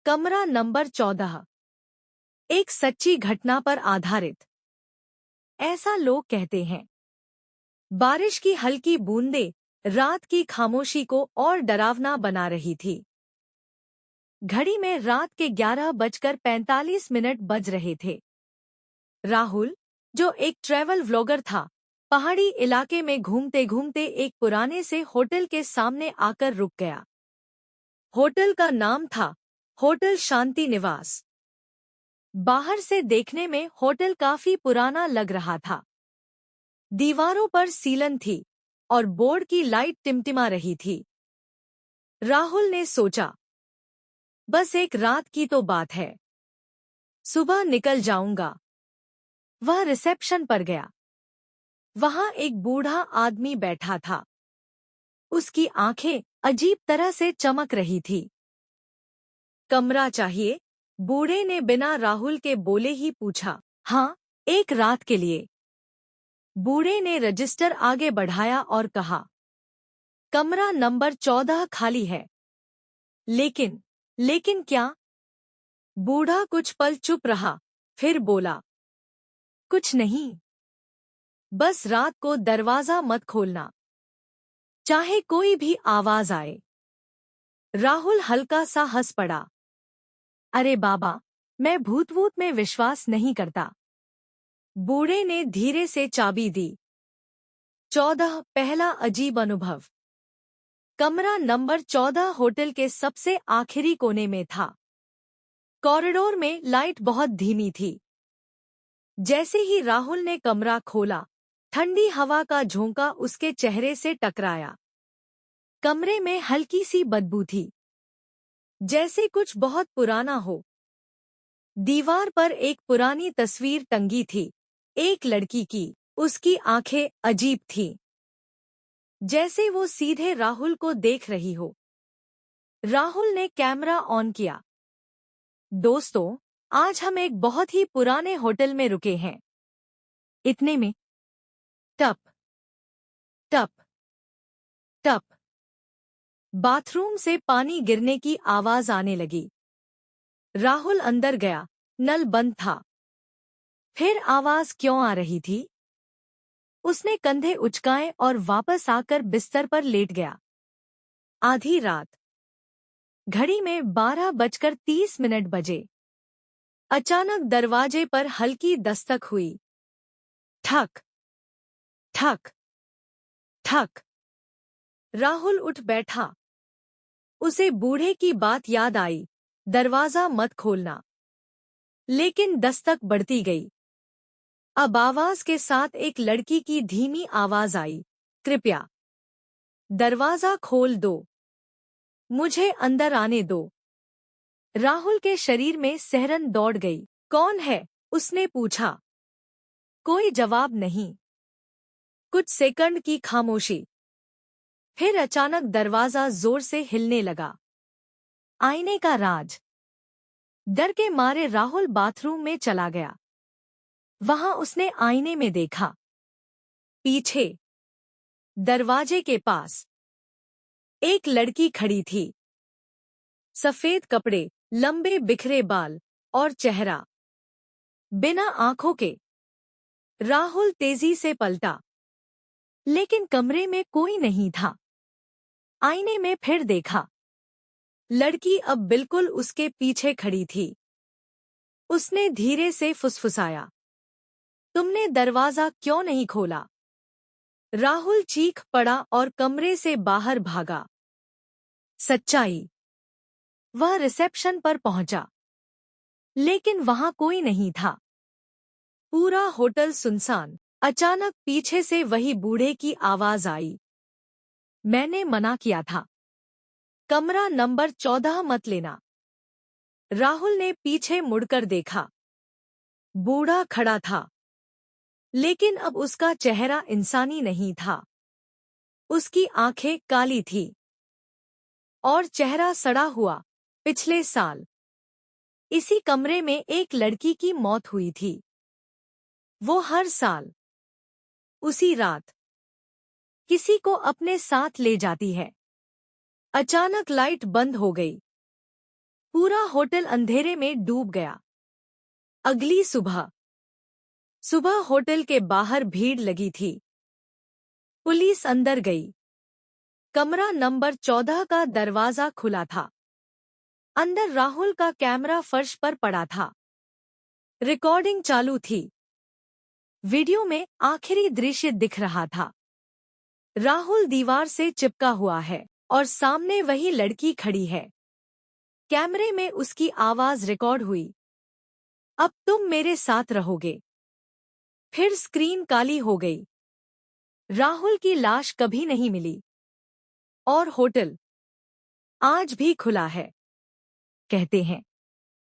कमरा नंबर 14। एक सच्ची घटना पर आधारित। ऐसा लोग कहते हैं। बारिश की हल्की बूंदें रात की खामोशी को और डरावना बना रही थी। घड़ी में रात के 11:45 बज रहे थे। राहुल, जो एक ट्रैवल व्लॉगर था, पहाड़ी इलाके में घूमते घूमते एक पुराने से होटल के सामने आकर रुक गया। होटल का नाम था होटल शांति निवास। बाहर से देखने में होटल काफी पुराना लग रहा था। दीवारों पर सीलन थी और बोर्ड की लाइट टिमटिमा रही थी। राहुल ने सोचा, बस एक रात की तो बात है, सुबह निकल जाऊंगा। वह रिसेप्शन पर गया। वहां एक बूढ़ा आदमी बैठा था। उसकी आंखें अजीब तरह से चमक रही थी। कमरा चाहिए? बूढ़े ने बिना राहुल के बोले ही पूछा। हाँ, एक रात के लिए। बूढ़े ने रजिस्टर आगे बढ़ाया और कहा, कमरा नंबर 14 खाली है। लेकिन क्या? बूढ़ा कुछ पल चुप रहा, फिर बोला, कुछ नहीं। बस रात को दरवाजा मत खोलना, चाहे कोई भी आवाज आए। राहुल हल्का सा हंस पड़ा। अरे बाबा, मैं भूत-वूत में विश्वास नहीं करता। बूढ़े ने धीरे से चाबी दी। 14 पहला अजीब अनुभव। कमरा नंबर 14 होटल के सबसे आखिरी कोने में था। कॉरिडोर में लाइट बहुत धीमी थी। जैसे ही राहुल ने कमरा खोला, ठंडी हवा का झोंका उसके चेहरे से टकराया। कमरे में हल्की सी बदबू थी, जैसे कुछ बहुत पुराना हो। दीवार पर एक पुरानी तस्वीर टंगी थी, एक लड़की की। उसकी आंखें अजीब थीं, जैसे वो सीधे राहुल को देख रही हो। राहुल ने कैमरा ऑन किया। दोस्तों, आज हम एक बहुत ही पुराने होटल में रुके हैं। इतने में टप टप टप बाथरूम से पानी गिरने की आवाज आने लगी। राहुल अंदर गया। नल बंद था। फिर आवाज क्यों आ रही थी? उसने कंधे उचकाए और वापस आकर बिस्तर पर लेट गया। आधी रात। घड़ी में 12:30 बजे। अचानक दरवाजे पर हल्की दस्तक हुई। ठक ठक ठक। राहुल उठ बैठा। उसे बूढ़े की बात याद आई, दरवाजा मत खोलना। लेकिन दस्तक बढ़ती गई। अब आवाज के साथ एक लड़की की धीमी आवाज आई, कृपया दरवाजा खोल दो, मुझे अंदर आने दो। राहुल के शरीर में सिहरन दौड़ गई। कौन है? उसने पूछा। कोई जवाब नहीं। कुछ सेकंड की खामोशी। फिर अचानक दरवाजा जोर से हिलने लगा। आईने का राज। डर के मारे राहुल बाथरूम में चला गया। वहां उसने आईने में देखा। पीछे, दरवाजे के पास, एक लड़की खड़ी थी। सफेद कपड़े, लंबे बिखरे बाल और चेहरा बिना आंखों के। राहुल तेजी से पलटा, लेकिन कमरे में कोई नहीं था। आईने में फिर देखा। लड़की अब बिल्कुल उसके पीछे खड़ी थी। उसने धीरे से फुसफुसाया, तुमने दरवाजा क्यों नहीं खोला? राहुल चीख पड़ा और कमरे से बाहर भागा। सच्चाई। वह रिसेप्शन पर पहुंचा, लेकिन वहां कोई नहीं था। पूरा होटल सुनसान। अचानक पीछे से वही बूढ़े की आवाज आई, मैंने मना किया था, कमरा नंबर 14 मत लेना। राहुल ने पीछे मुड़कर देखा। बूढ़ा खड़ा था, लेकिन अब उसका चेहरा इंसानी नहीं था। उसकी आंखें काली थी और चेहरा सड़ा हुआ। पिछले साल इसी कमरे में एक लड़की की मौत हुई थी। वो हर साल उसी रात किसी को अपने साथ ले जाती है। अचानक लाइट बंद हो गई। पूरा होटल अंधेरे में डूब गया। अगली सुबह सुबह होटल के बाहर भीड़ लगी थी। पुलिस अंदर गई। कमरा नंबर 14 का दरवाजा खुला था। अंदर राहुल का कैमरा फर्श पर पड़ा था। रिकॉर्डिंग चालू थी। वीडियो में आखिरी दृश्य दिख रहा था। राहुल दीवार से चिपका हुआ है और सामने वही लड़की खड़ी है। कैमरे में उसकी आवाज रिकॉर्ड हुई। अब तुम मेरे साथ रहोगे। फिर स्क्रीन काली हो गई। राहुल की लाश कभी नहीं मिली और होटल आज भी खुला है। कहते हैं